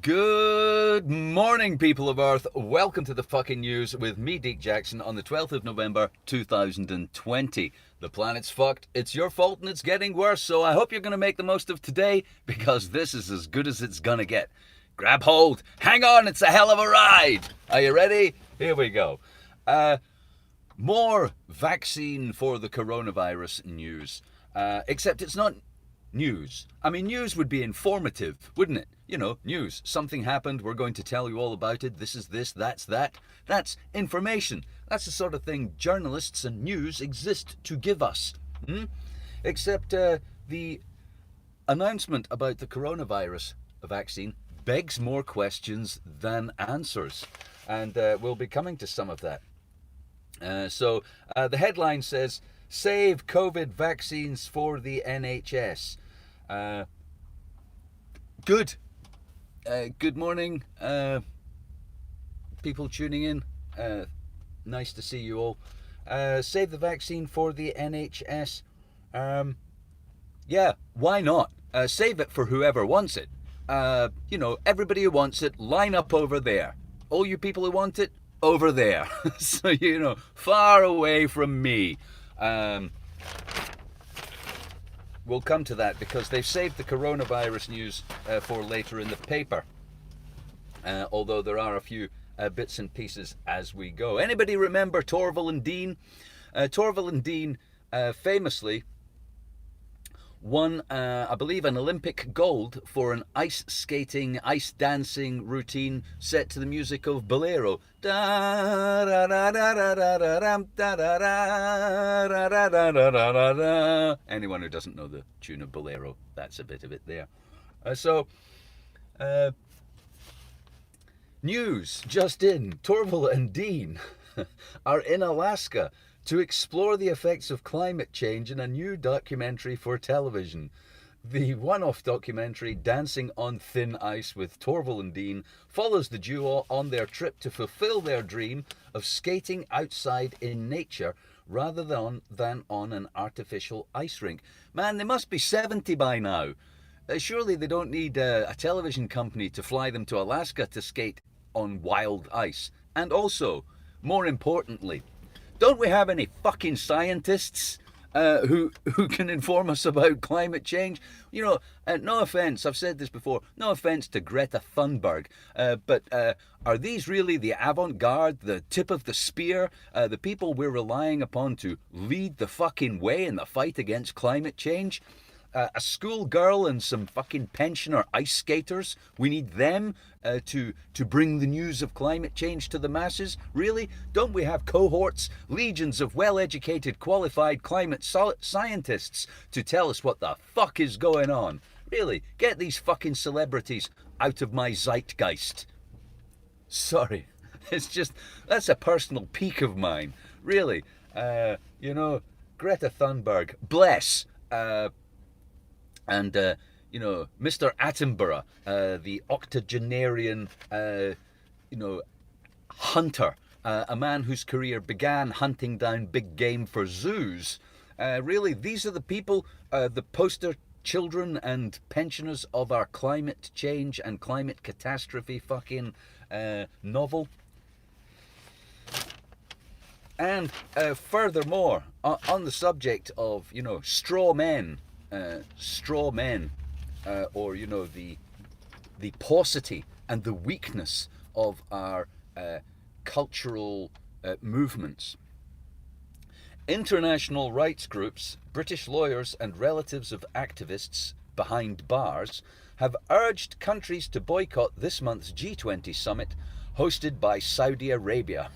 Good morning, people of Earth. Welcome to the fucking news with me, Deke Jackson, on the 12th of November, 2020. The planet's fucked, it's your fault, and it's getting worse, so I hope you're going to make the most of today, because this is as good as it's going to get. Grab hold, hang on, it's a hell of a ride. Are you ready? Here we go. More vaccine for the coronavirus news. Except it's not news. I mean, news would be informative, wouldn't it? You know, news. Something happened, we're going to tell you all about it. This is this, that's that. That's information. That's the sort of thing journalists and news exist to give us. Except the announcement about the coronavirus vaccine begs more questions than answers. And we'll be coming to some of that. So the headline says, "Save COVID vaccines for the NHS." Good. Good morning, people tuning in. Nice to see you all. Save the vaccine for the NHS. Yeah, why not? Save it for whoever wants it. You know, everybody who wants it, line up over there. All you people who want it, over there. So, you know, far away from me. We'll come to that because they've saved the coronavirus news for later in the paper. Although there are a few bits and pieces as we go. Anybody remember Torvill and Dean? Torvill and Dean famously won, I believe, an Olympic gold for an ice skating, ice dancing routine set to the music of Bolero. Anyone who doesn't know the tune of Bolero, that's a bit of it there. News just in. Torvill and Dean are in Alaska to explore the effects of climate change in a new documentary for television. The one-off documentary, Dancing on Thin Ice with Torvill and Dean, follows the duo on their trip to fulfill their dream of skating outside in nature rather than on an artificial ice rink. Man, they must be 70 by now. Surely they don't need a television company to fly them to Alaska to skate on wild ice. And also, more importantly, don't we have any fucking scientists who can inform us about climate change? You know, no offense, I've said this before, no offense to Greta Thunberg, but are these really the avant-garde, the tip of the spear, the people we're relying upon to lead the fucking way in the fight against climate change? A schoolgirl and some fucking pensioner ice skaters, we need them to bring the news of climate change to the masses? Really? Don't we have cohorts, legions of well-educated, qualified climate scientists to tell us what the fuck is going on? Really? Get these fucking celebrities out of my zeitgeist. Sorry, it's just, that's a personal peak of mine. Really. You know, Greta Thunberg, bless. And, you know, Mr. Attenborough, the octogenarian, you know, hunter, a man whose career began hunting down big game for zoos. Really, these are the people, the poster children and pensioners of our climate change and climate catastrophe fucking novel. And furthermore, on the subject of, you know, straw men, or, you know, the paucity and the weakness of our cultural movements. International rights groups, British lawyers and relatives of activists behind bars have urged countries to boycott this month's G20 summit hosted by Saudi Arabia.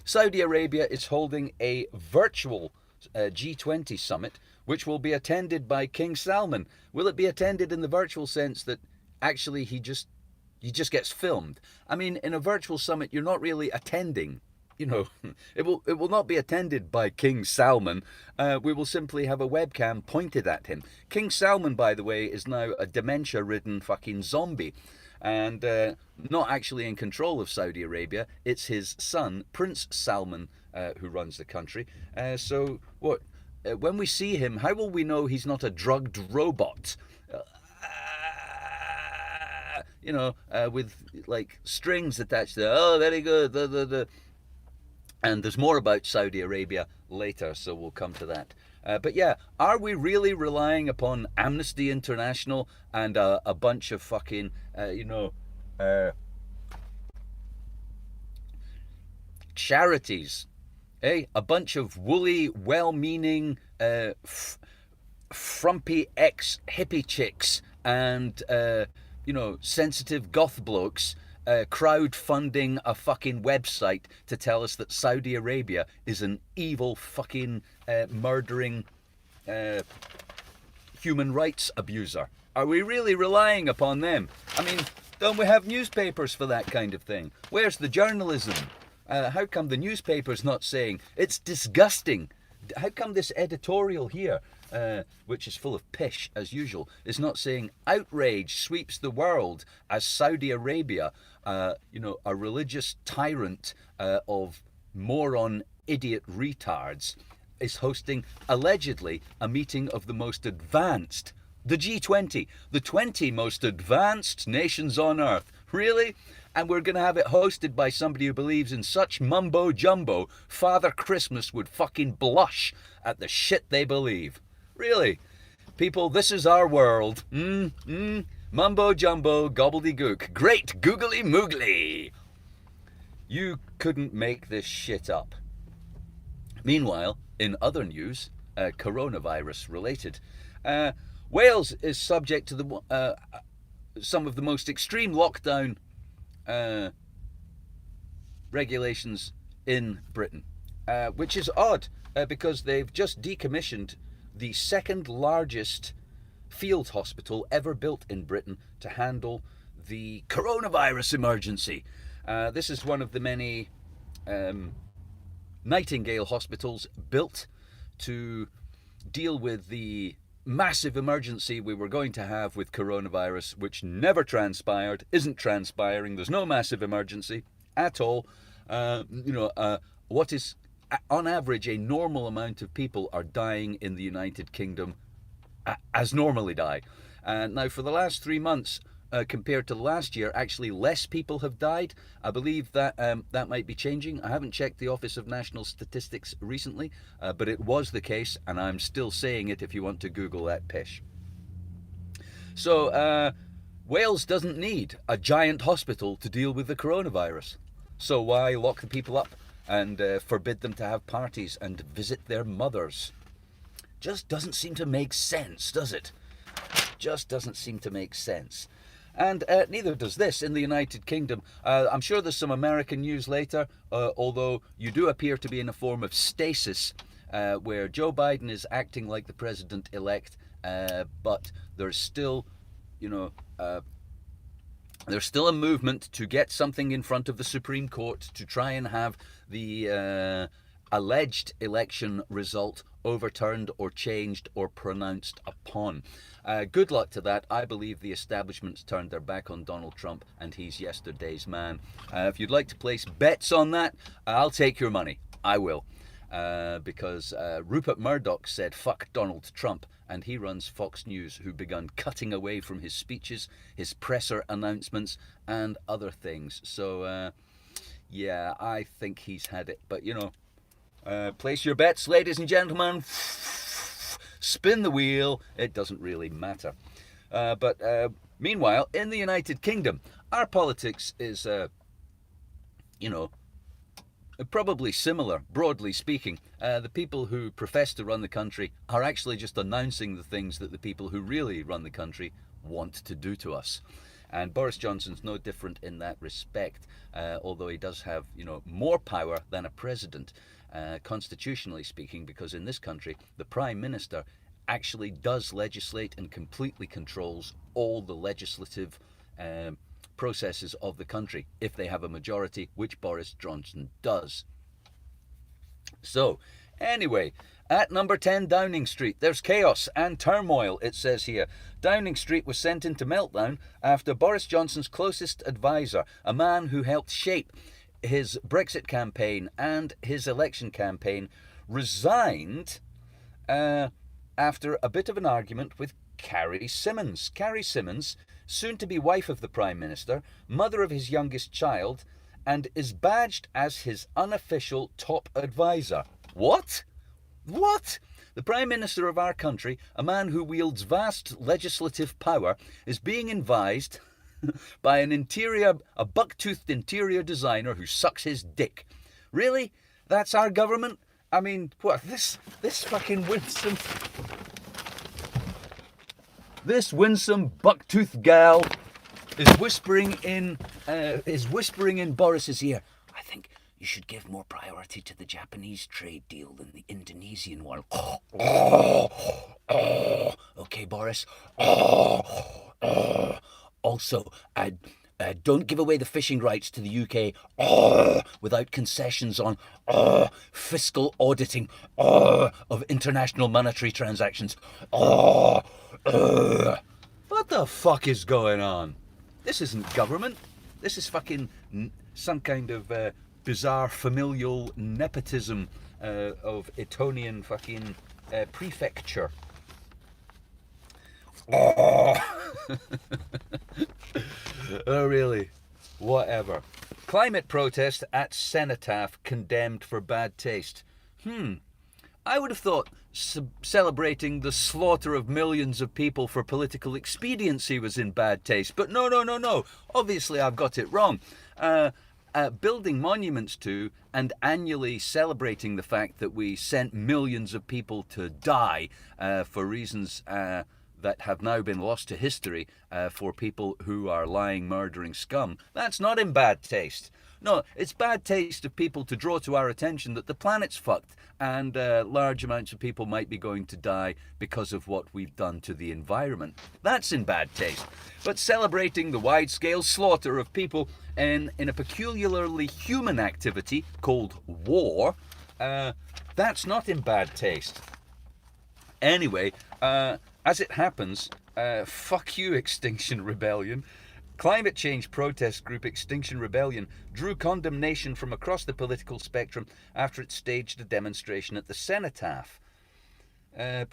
Saudi Arabia is holding a virtual G20 summit, which will be attended by King Salman. Will it be attended in the virtual sense that actually he just gets filmed? I mean, in a virtual summit, you're not really attending. You know, it will not be attended by King Salman. We will simply have a webcam pointed at him. King Salman, by the way, is now a dementia-ridden fucking zombie, and not actually in control of Saudi Arabia. It's his son, Prince Salman, who runs the country. So what? When we see him, how will we know he's not a drugged robot? with like strings attached to it. Oh, very good. And there's more about Saudi Arabia later, so we'll come to that. But yeah, are we really relying upon Amnesty International and a bunch of fucking, charities? A bunch of woolly, well-meaning, frumpy ex-hippie chicks and, sensitive goth blokes crowdfunding a fucking website to tell us that Saudi Arabia is an evil fucking murdering human rights abuser. Are we really relying upon them? I mean, don't we have newspapers for that kind of thing? Where's the journalism? How come the newspaper's not saying it's disgusting? How come this editorial here, which is full of pish as usual, is not saying outrage sweeps the world as Saudi Arabia, a religious tyrant of moron idiot retards, is hosting allegedly a meeting of the most advanced, the G20, the 20 most advanced nations on earth. Really? And we're going to have it hosted by somebody who believes in such mumbo jumbo, Father Christmas would fucking blush at the shit they believe. Really? People, this is our world. Mumbo jumbo, gobbledygook. Great googly moogly. You couldn't make this shit up. Meanwhile, in other news, coronavirus related, Wales is subject to some of the most extreme lockdown regulations in Britain, which is odd because they've just decommissioned the second largest field hospital ever built in Britain to handle the coronavirus emergency. This is one of the many Nightingale hospitals built to deal with the massive emergency we were going to have with coronavirus, which never transpired, isn't transpiring. There's no massive emergency at all. What is on average a normal amount of people are dying in the United Kingdom as normally die. Now for the last 3 months, compared to last year, actually less people have died. I believe that that might be changing. I haven't checked the Office of National Statistics recently, but it was the case, and I'm still saying it if you want to Google that pish. So Wales doesn't need a giant hospital to deal with the coronavirus. So why lock the people up and forbid them to have parties and visit their mothers? Just doesn't seem to make sense, does it? Just doesn't seem to make sense. And neither does this in the United Kingdom. I'm sure there's some American news later, although you do appear to be in a form of stasis, where Joe Biden is acting like the president-elect, but there's still, there's still a movement to get something in front of the Supreme Court to try and have the alleged election result overturned or changed or pronounced upon. Good luck to that. I believe the establishment's turned their back on Donald Trump and he's yesterday's man. If you'd like to place bets on that, I'll take your money. I will. Because Rupert Murdoch said fuck Donald Trump, and he runs Fox News, who begun cutting away from his speeches, his presser announcements and other things. So yeah, I think he's had it. But place your bets, ladies and gentlemen. Spin the wheel. It doesn't really matter. But meanwhile, in the United Kingdom, our politics is, probably similar, broadly speaking. The people who profess to run the country are actually just announcing the things that the people who really run the country want to do to us. And Boris Johnson's no different in that respect, although he does have, more power than a president. Constitutionally speaking, because in this country, the Prime Minister actually does legislate and completely controls all the legislative processes of the country, if they have a majority, which Boris Johnson does. So, anyway, at number 10 Downing Street, there's chaos and turmoil, it says here. Downing Street was sent into meltdown after Boris Johnson's closest advisor, a man who helped shape his Brexit campaign and his election campaign, resigned after a bit of an argument with Carrie Symonds. Carrie Symonds soon-to-be wife of the Prime Minister, mother of his youngest child, and is badged as his unofficial top advisor. What? What? The Prime Minister of our country, a man who wields vast legislative power, is being advised by a buck-toothed interior designer who sucks his dick. Really? That's our government? I mean, what? This fucking winsome buck-toothed gal is whispering in Boris's ear. I think you should give more priority to the Japanese trade deal than the Indonesian one. Okay, Boris. Also, don't give away the fishing rights to the UK without concessions on fiscal auditing of international monetary transactions. What the fuck is going on? This isn't government. This is fucking some kind of bizarre familial nepotism of Etonian fucking prefecture. Oh, really? Whatever. Climate protest at cenotaph condemned for bad taste. I would have thought celebrating the slaughter of millions of people for political expediency was in bad taste. But no. Obviously, I've got it wrong. Building monuments to and annually celebrating the fact that we sent millions of people to die for reasons that have now been lost to history for people who are lying, murdering scum. That's not in bad taste. No, it's bad taste of people to draw to our attention that the planet's fucked and large amounts of people might be going to die because of what we've done to the environment. That's in bad taste. But celebrating the wide-scale slaughter of people in a peculiarly human activity called war, that's not in bad taste. Anyway, as it happens, fuck you, Extinction Rebellion. Climate change protest group Extinction Rebellion drew condemnation from across the political spectrum after it staged a demonstration at the cenotaph. They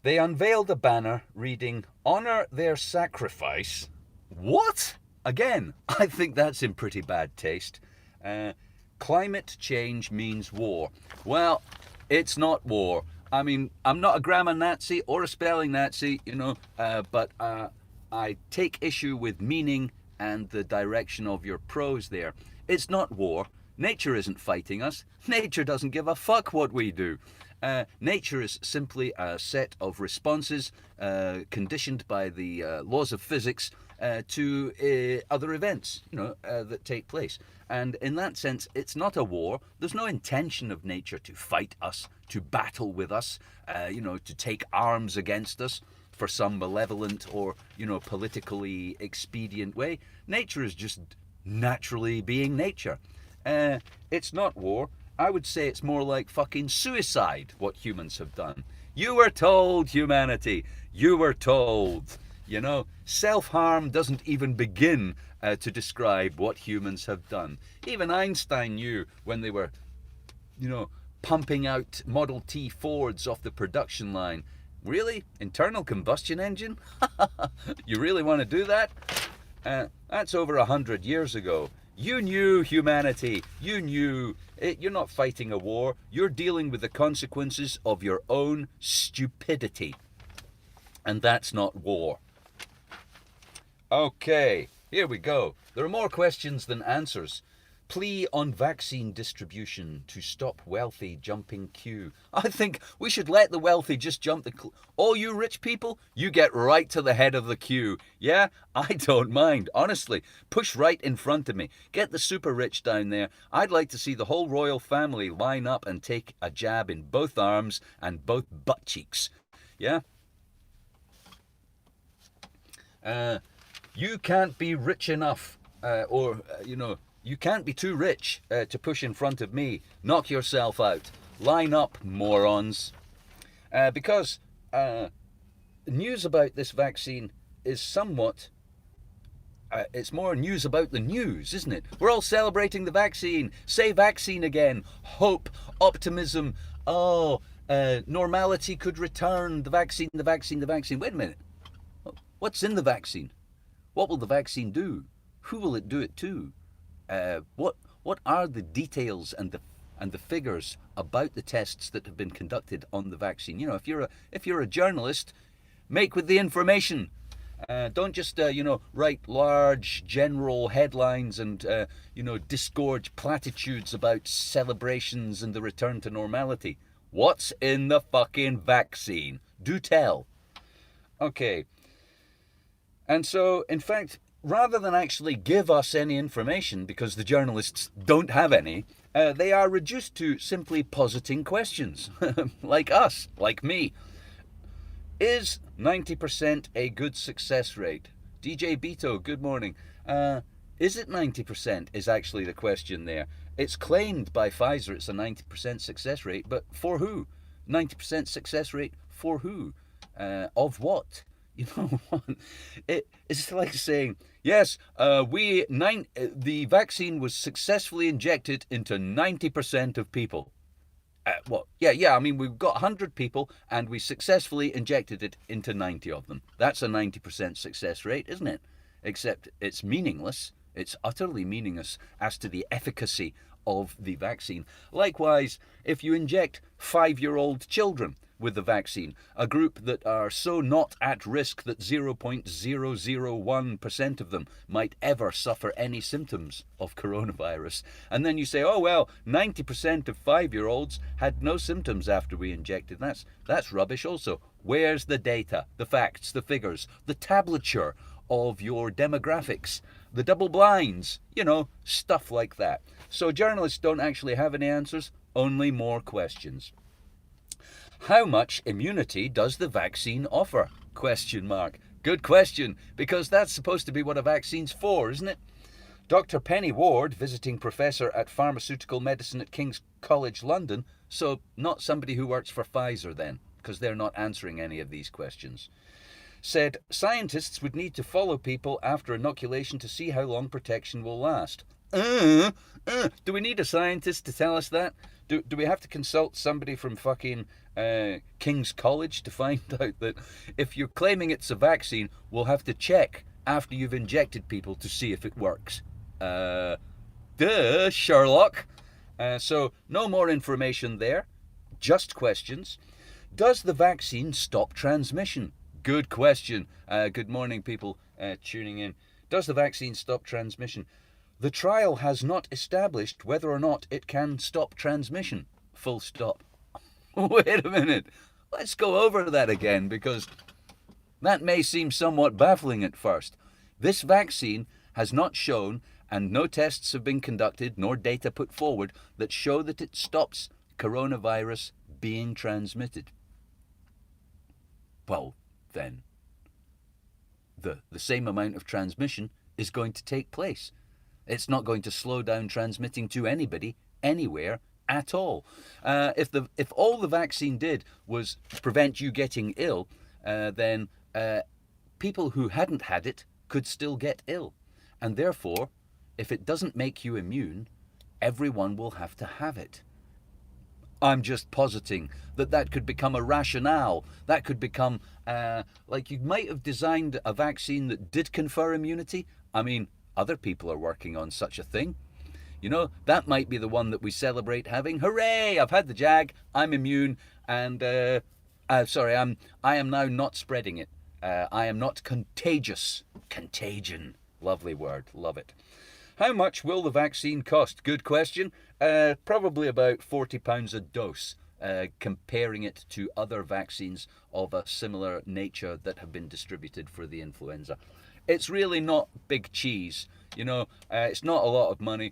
unveiled a banner reading, "Honour their sacrifice." What? Again, I think that's in pretty bad taste. Climate change means war. Well, it's not war. I mean, I'm not a grammar Nazi or a spelling Nazi, but I take issue with meaning and the direction of your prose there. It's not war. Nature isn't fighting us. Nature doesn't give a fuck what we do. Nature is simply a set of responses conditioned by the laws of physics to other events, that take place. And in that sense, it's not a war. There's no intention of nature to fight us, to battle with us, to take arms against us for some malevolent or, politically expedient way. Nature is just naturally being nature. It's not war. I would say it's more like fucking suicide, what humans have done. You were told, humanity. You were told. Self-harm doesn't even begin to describe what humans have done. Even Einstein knew when they were, pumping out Model T Fords off the production line. Really? Internal combustion engine? You really want to do that? That's over 100 years ago. You knew, humanity. You knew. You're not fighting a war. You're dealing with the consequences of your own stupidity. And that's not war. Okay, here we go. There are more questions than answers. Plea on vaccine distribution to stop wealthy jumping queue. I think we should let the wealthy just jump the all you rich people, you get right to the head of the queue. Yeah, I don't mind, honestly. Push right in front of me. Get the super rich down there. I'd like to see the whole royal family line up and take a jab in both arms and both butt cheeks. Yeah? You can't be rich enough, you can't be too rich to push in front of me. Knock yourself out. Line up, morons. Because news about this vaccine is somewhat... it's more news about the news, isn't it? We're all celebrating the vaccine. Say vaccine again. Hope, optimism. Normality could return. The vaccine. Wait a minute. What's in the vaccine? What will the vaccine do? Who will it do it to? What are the details and the figures about the tests that have been conducted on the vaccine? You know, if you're a journalist, make with the information. Don't just write large general headlines and disgorge platitudes about celebrations and the return to normality. What's in the fucking vaccine? Do tell. Okay. And so, in fact, rather than actually give us any information, because the journalists don't have any, they are reduced to simply positing questions, like us, like me. Is 90% a good success rate? DJ Beto, good morning. Is it 90% is actually the question there. It's claimed by Pfizer it's a 90% success rate, but for who? 90% success rate for who? Of what? You know what? It's like saying, yes, the vaccine was successfully injected into 90% of people. What? Yeah. I mean, we've got 100 people and we successfully injected it into 90 of them. That's a 90% success rate, isn't it? Except it's meaningless. It's utterly meaningless as to the efficacy of the vaccine. Likewise, if you inject 5-year-old children with the vaccine, a group that are so not at risk that 0.001% of them might ever suffer any symptoms of coronavirus. And then you say, oh, well, 90% of 5-year-olds had no symptoms after we injected. That's rubbish also. Where's the data, the facts, the figures, the tablature of your demographics, the double blinds, stuff like that. So journalists don't actually have any answers, only more questions. How much immunity does the vaccine offer? Question mark. Good question, because that's supposed to be what a vaccine's for, isn't it? Dr. Penny Ward, visiting professor at pharmaceutical medicine at King's College London, so not somebody who works for Pfizer then, because they're not answering any of these questions, said scientists would need to follow people after inoculation to see how long protection will last. Do we need a scientist to tell us that? Do we have to consult somebody from fucking King's College to find out that if you're claiming it's a vaccine, we'll have to check after you've injected people to see if it works? Duh, Sherlock. So no more information there, just questions. Does the vaccine stop transmission? Good question. Good morning, people tuning in. Does the vaccine stop transmission? The trial has not established whether or not it can stop transmission. Full stop. Wait a minute. Let's go over that again, because that may seem somewhat baffling at first. This vaccine has not shown, and no tests have been conducted, nor data put forward, that show that it stops coronavirus being transmitted. Well, then, the same amount of transmission is going to take place. It's not going to slow down transmitting to anybody, anywhere, at all. If all the vaccine did was prevent you getting ill, then people who hadn't had it could still get ill. And therefore, if it doesn't make you immune, everyone will have to have it. I'm just positing that could become a rationale. That could become, like you might have designed a vaccine that did confer immunity. I mean, other people are working on such a thing. That might be the one that we celebrate having. Hooray! I've had the jag. I'm immune, and I am now not spreading it. I am not contagious. Contagion. Lovely word. Love it. How much will the vaccine cost? Good question. Probably about £40 a dose, comparing it to other vaccines of a similar nature that have been distributed for the influenza. It's really not big cheese. It's not a lot of money.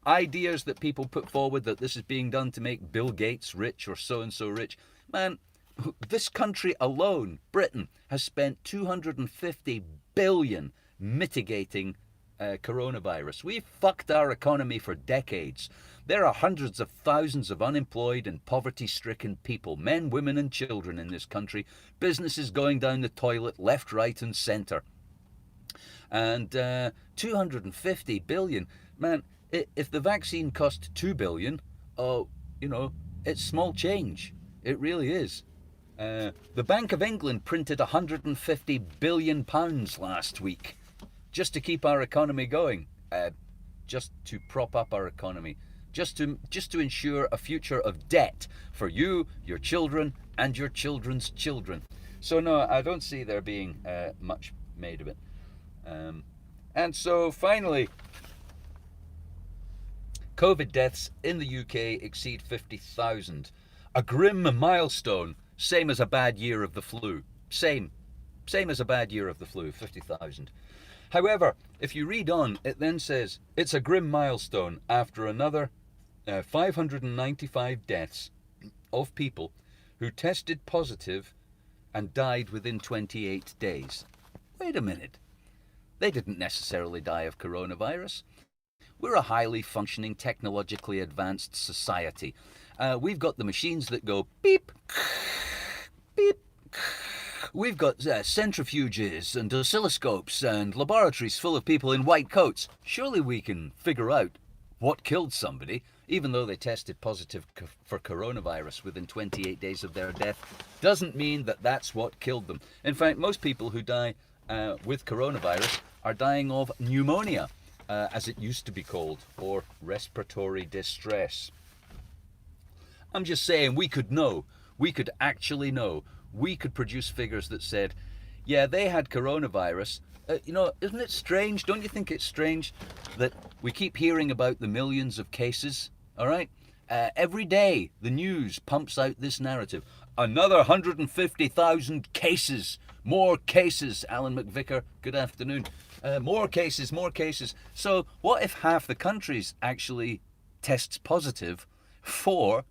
Ideas that people put forward that this is being done to make Bill Gates rich or so-and-so rich. Man, this country alone, Britain, has spent $250 billion mitigating coronavirus. We've fucked our economy for decades. There are hundreds of thousands of unemployed and poverty-stricken people, men, women and children in this country. Businesses going down the toilet left, right and centre. And 250 billion, man, if the vaccine cost 2 billion, it's small change. It really is. The Bank of England printed £150 billion last week just to keep our economy going, just to prop up our economy, just to ensure a future of debt for you, your children, and your children's children. So no, I don't see there being much made of it. And so finally, COVID deaths in the UK exceed 50,000. A grim milestone, same as a bad year of the flu. Same as a bad year of the flu, 50,000. However, if you read on, it then says, it's a grim milestone after another 595 deaths of people who tested positive and died within 28 days. Wait a minute. They didn't necessarily die of coronavirus. We're a highly functioning, technologically advanced society. We've got the machines that go beep, beep. We've got centrifuges and oscilloscopes and laboratories full of people in white coats. Surely we can figure out what killed somebody, even though they tested positive for coronavirus within 28 days of their death. Doesn't mean that that's what killed them. In fact, most people who die with coronavirus are dying of pneumonia, as it used to be called, or respiratory distress. I'm just saying, we could know. We could actually know. We could produce figures that said, yeah, they had coronavirus. Isn't it strange? Don't you think it's strange that we keep hearing about the millions of cases? All right? Every day, the news pumps out this narrative. Another 150,000 cases. More cases. Alan McVicker, good afternoon. More cases, more cases. So what if half the countries actually tests positive for,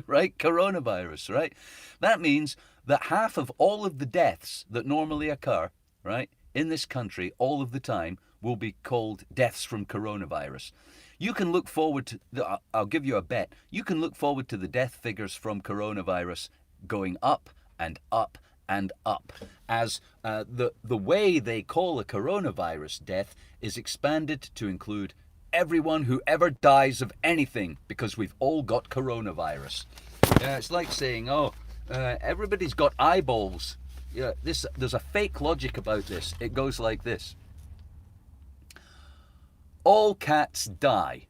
right, coronavirus, right? That means that half of all of the deaths that normally occur, right, in this country all of the time will be called deaths from coronavirus. You can look forward to, I'll give you a bet, you can look forward to the death figures from coronavirus going up and up and up as the way they call a coronavirus death is expanded to include everyone who ever dies of anything, because we've all got coronavirus. It's like saying, everybody's got eyeballs. Yeah, there's a fake logic about this. It goes like this. All cats die.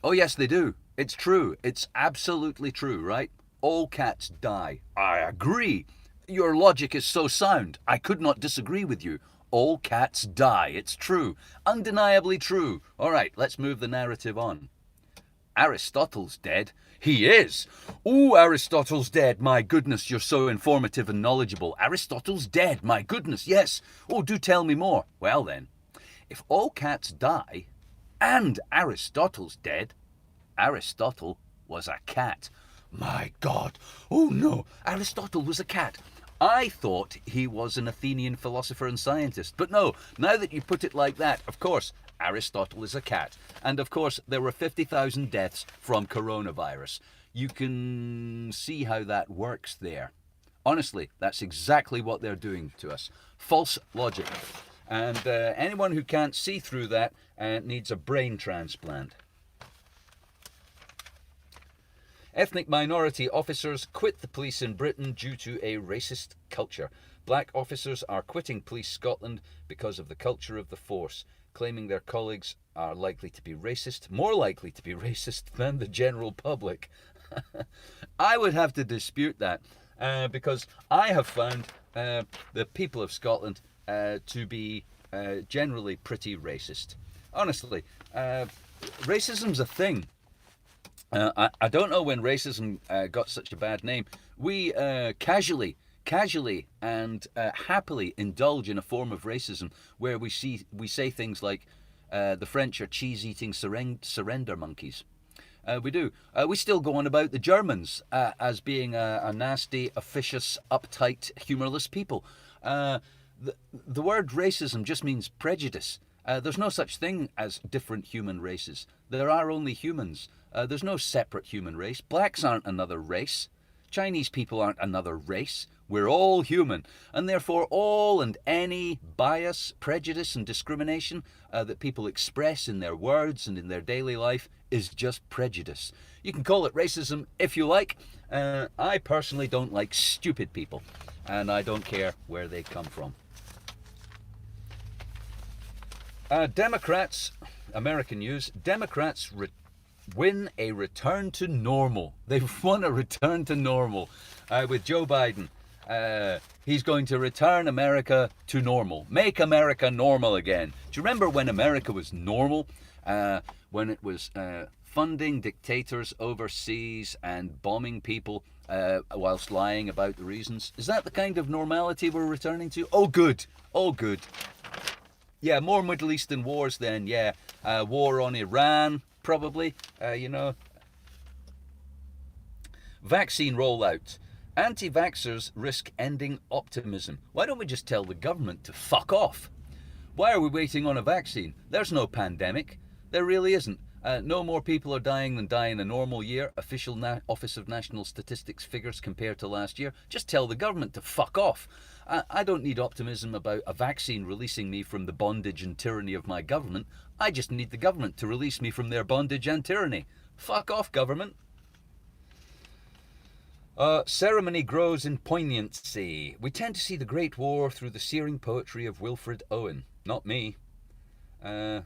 Oh yes, they do. It's true. It's absolutely true, right? All cats die. I agree. Your logic is so sound. I could not disagree with you. All cats die. It's true. Undeniably true. All right, let's move the narrative on. Aristotle's dead. He is. Ooh, Aristotle's dead. My goodness, you're so informative and knowledgeable. Aristotle's dead. My goodness, yes. Oh, do tell me more. Well then, if all cats die and Aristotle's dead, Aristotle was a cat. My God. Oh no, Aristotle was a cat. I thought he was an Athenian philosopher and scientist. But no, now that you put it like that, of course, Aristotle is a cat. And of course, there were 50,000 deaths from coronavirus. You can see how that works there. Honestly, that's exactly what they're doing to us. False logic. And anyone who can't see through that needs a brain transplant. Ethnic minority officers quit the police in Britain due to a racist culture. Black officers are quitting Police Scotland because of the culture of the force, claiming their colleagues are likely to be racist, more likely to be racist than the general public. I would have to dispute that because I have found the people of Scotland to be generally pretty racist. Honestly, racism's a thing. I don't know when racism got such a bad name. We casually and happily indulge in a form of racism where we say things like the French are cheese-eating surrender monkeys. We do. We still go on about the Germans as being a nasty, officious, uptight, humorless people. The word racism just means prejudice. There's no such thing as different human races. There are only humans. There's no separate human race. Blacks aren't another race. Chinese people aren't another race. We're all human. And therefore all and any bias, prejudice and discrimination that people express in their words and in their daily life is just prejudice. You can call it racism if you like. I personally don't like stupid people, and I don't care where they come from. Democrats, American news, Democrats win a return to normal. They've won a return to normal with Joe Biden. He's going to return America to normal. Make America normal again. Do you remember when America was normal? When it was funding dictators overseas and bombing people whilst lying about the reasons? Is that the kind of normality we're returning to? Oh, good. Oh, good. Yeah, more Middle Eastern wars then, yeah. War on Iran, probably, Vaccine rollout. Anti-vaxxers risk ending optimism. Why don't we just tell the government to fuck off? Why are we waiting on a vaccine? There's no pandemic. There really isn't. No more people are dying than die in a normal year. Official Office of National Statistics figures compared to last year. Just tell the government to fuck off. I don't need optimism about a vaccine releasing me from the bondage and tyranny of my government. I just need the government to release me from their bondage and tyranny. Fuck off, government. Ceremony grows in poignancy. We tend to see the Great War through the searing poetry of Wilfred Owen. Not me. The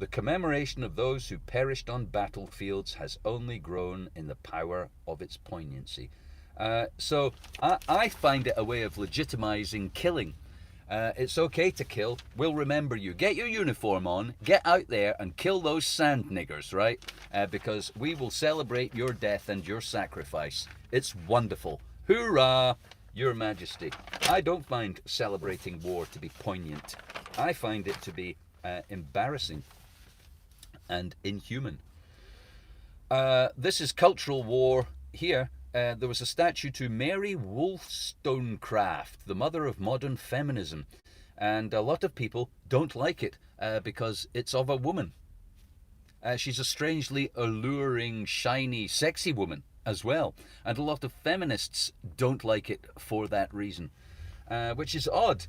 commemoration of those who perished on battlefields has only grown in the power of its poignancy. So I find it a way of legitimizing killing. It's okay to kill. We'll remember you. Get your uniform on, get out there and kill those sand niggers, right? Because we will celebrate your death and your sacrifice. It's wonderful. Hoorah, Your Majesty. I don't find celebrating war to be poignant. I find it to be embarrassing and inhuman. This is cultural war here. There was a statue to Mary Wollstonecraft, the mother of modern feminism. And a lot of people don't like it because it's of a woman. She's a strangely alluring, shiny, sexy woman as well. And a lot of feminists don't like it for that reason. Which is odd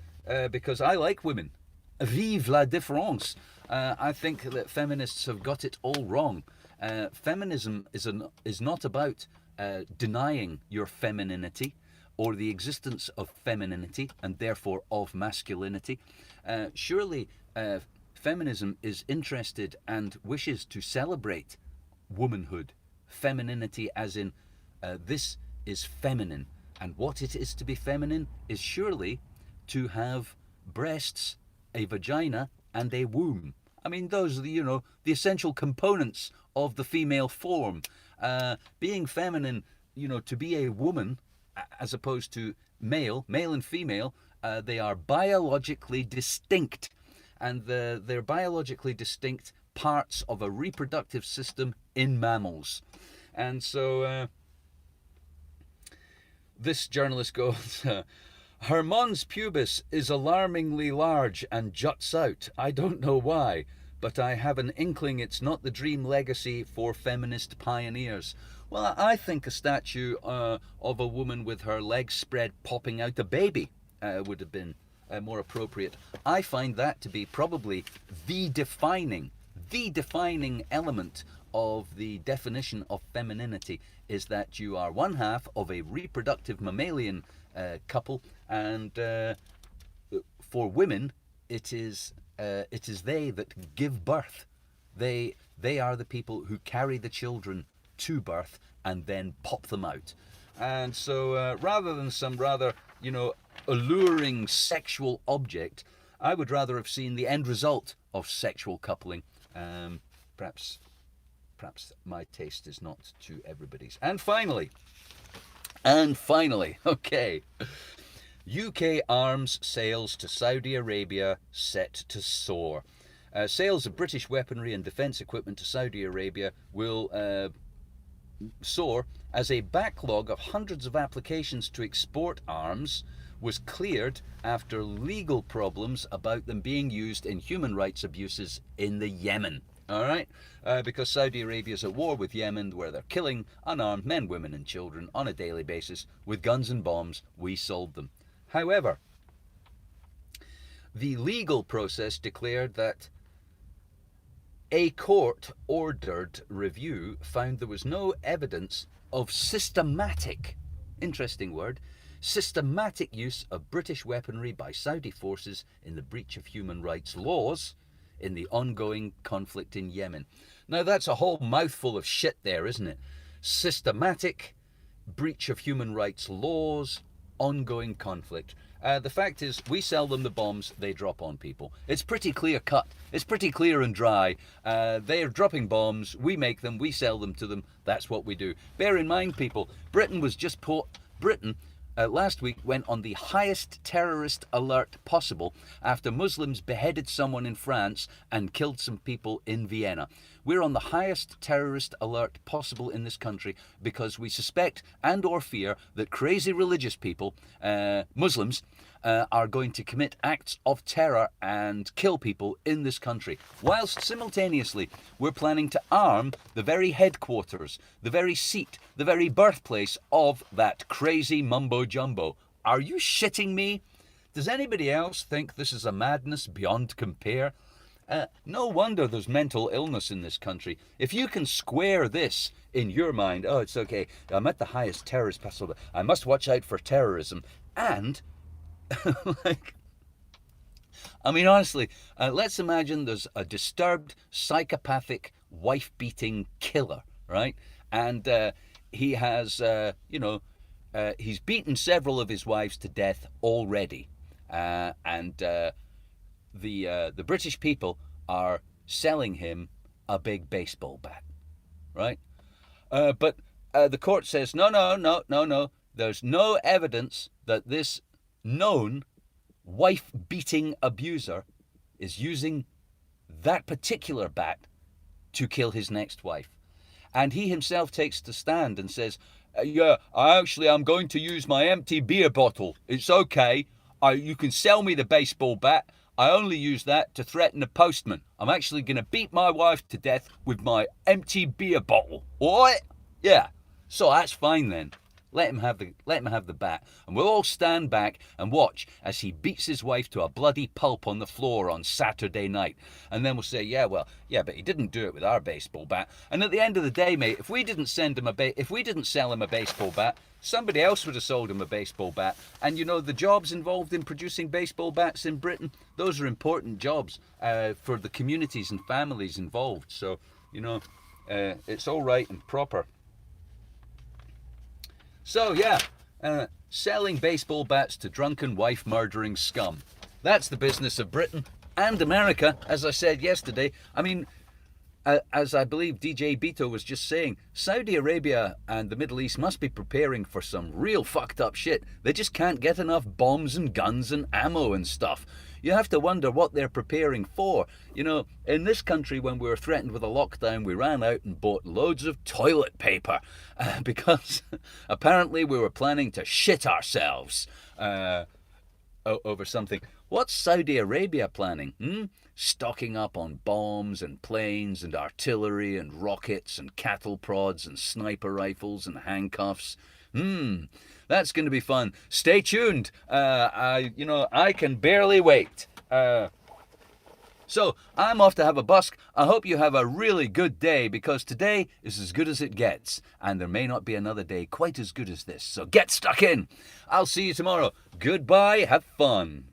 because I like women. Vive la différence. I think that feminists have got it all wrong. Feminism is not about denying your femininity or the existence of femininity and therefore of masculinity. Surely feminism is interested and wishes to celebrate womanhood, femininity as in this is feminine, and what it is to be feminine is surely to have breasts, a vagina and a womb. I mean, those are the essential components of the female form. Being feminine, to be a woman, as opposed to male and female, they are biologically distinct. And they're biologically distinct parts of a reproductive system in mammals. And so this journalist goes, her mons pubis is alarmingly large and juts out. I don't know why, but I have an inkling it's not the dream legacy for feminist pioneers. Well, I think a statue of a woman with her legs spread popping out a baby would have been more appropriate. I find that to be probably the defining element of the definition of femininity, is that you are one half of a reproductive mammalian couple, and for women it is they that give birth. They are the people who carry the children to birth and then pop them out. And so rather than some rather alluring sexual object, I would rather have seen the end result of sexual coupling. Perhaps my taste is not to everybody's. And finally, okay, UK arms sales to Saudi Arabia set to soar. Sales of British weaponry and defence equipment to Saudi Arabia will soar as a backlog of hundreds of applications to export arms was cleared after legal problems about them being used in human rights abuses in the Yemen. All right, because Saudi Arabia is at war with Yemen, where they're killing unarmed men, women and children on a daily basis with guns and bombs. We sold them. However, the legal process declared that A court-ordered review found there was no evidence of systematic, interesting word, systematic use of British weaponry by Saudi forces in the breach of human rights laws in the ongoing conflict in Yemen. Now that's a whole mouthful of shit there, isn't it? Systematic breach of human rights laws, ongoing conflict. The fact is, we sell them the bombs, they drop on people. It's pretty clear cut. It's pretty clear and dry. They are dropping bombs, we make them, we sell them to them. That's what we do. Bear in mind, people, Britain last week went on the highest terrorist alert possible after Muslims beheaded someone in France and killed some people in Vienna. We're on the highest terrorist alert possible in this country because we suspect and or fear that crazy religious people, Muslims, are going to commit acts of terror and kill people in this country. Whilst simultaneously, we're planning to arm the very headquarters, the very seat, the very birthplace of that crazy mumbo jumbo. Are you shitting me? Does anybody else think this is a madness beyond compare? No wonder there's mental illness in this country. If you can square this in your mind, oh, it's okay, I'm at the highest terrorist possible, I must watch out for terrorism, and honestly, let's imagine there's a disturbed, psychopathic, wife-beating killer, right? And he has, he's beaten several of his wives to death already. The British people are selling him a big baseball bat, right? But the court says, no. There's no evidence that this known wife-beating abuser is using that particular bat to kill his next wife. And he himself takes the stand and says, I'm going to use my empty beer bottle. It's okay. You can sell me the baseball bat. I only use that to threaten a postman. I'm actually going to beat my wife to death with my empty beer bottle. What? Yeah. So that's fine then. Let him have the bat, and we'll all stand back and watch as he beats his wife to a bloody pulp on the floor on Saturday night. And then we'll say, but he didn't do it with our baseball bat. And at the end of the day, mate, if we didn't sell him a baseball bat, somebody else would have sold him a baseball bat. And the jobs involved in producing baseball bats in Britain, those are important jobs for the communities and families involved. So it's all right and proper. So selling baseball bats to drunken wife murdering scum. That's the business of Britain and America, as I said yesterday. As I believe DJ Beto was just saying, Saudi Arabia and the Middle East must be preparing for some real fucked up shit. They just can't get enough bombs and guns and ammo and stuff. You have to wonder what they're preparing for. In this country, when we were threatened with a lockdown, we ran out and bought loads of toilet paper because apparently we were planning to shit ourselves over something. What's Saudi Arabia planning? Stocking up on bombs and planes and artillery and rockets and cattle prods and sniper rifles and handcuffs. That's going to be fun. Stay tuned. I can barely wait. So I'm off to have a busk. I hope you have a really good day, because today is as good as it gets, and there may not be another day quite as good as this. So get stuck in. I'll see you tomorrow. Goodbye. Have fun.